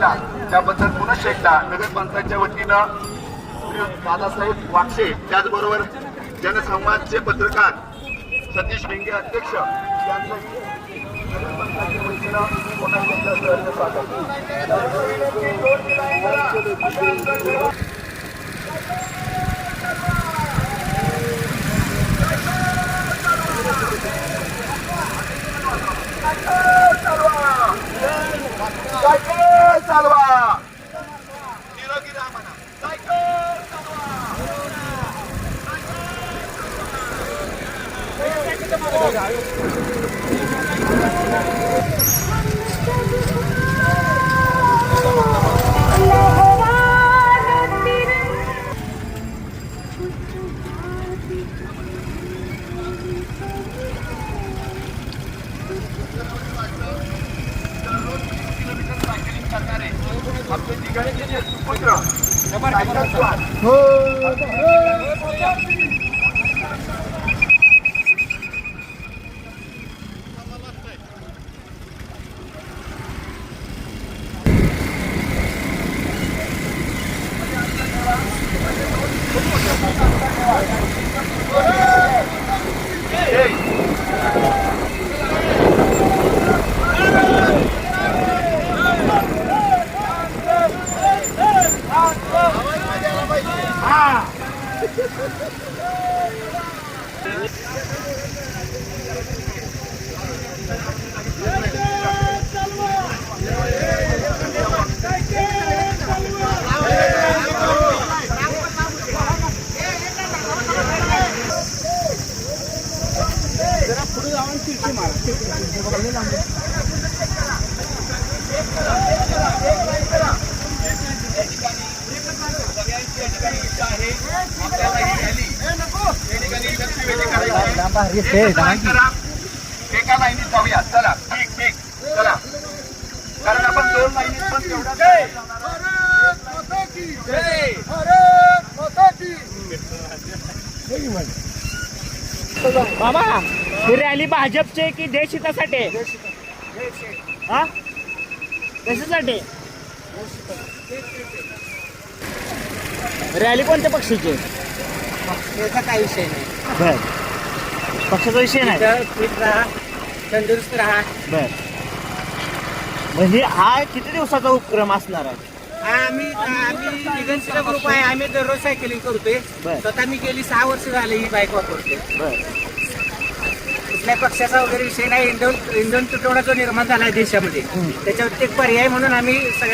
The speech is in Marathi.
केला त्याबद्दल पुनश्च एकदा नगरपंचायतच्या वतीनं दादासाहेब वाक्षे, त्याचबरोबर जनसंवादचे पत्रकार सतीश भिंगे अध्यक्ष यांचंही नगरपंचायतच्या वतीनं पुन्हा एकदा सहर्ष स्वागत. सायकल चालवा, निरोगी राहा म्हणा. सायकल आपले ठिकाणी पुत्र एका लाईनीत जाऊया. चला ठीक ठीक चला, कारण आपण दोन लाईनीत पण तेवढा. बाबा ही रॅली भाजपचे की देशहितासाठी? हा, कशासाठी रॅली? कोणत्या पक्षाची? त्याचा काही विषय नाही. बर, पक्षाचा विषय नाही. फिट राहा, तंदुरुस्त राहा. बर, म्हणजे हा किती दिवसाचा उपक्रम असणार आहे? आम्ही निगनशील ग्रुप आहे. आम्ही दररोज सायकलिंग करतोय. बर. स्वतः मी गेली 6 वर्ष झाले ही बाईक वापरते. बर, कुठल्या पक्षाचा वगैरे विषय नाही. इंधन तुटवडा जो निर्माण झाला आहे देशामध्ये, त्याच्यावर एक पर्याय म्हणून आम्ही सगळ्या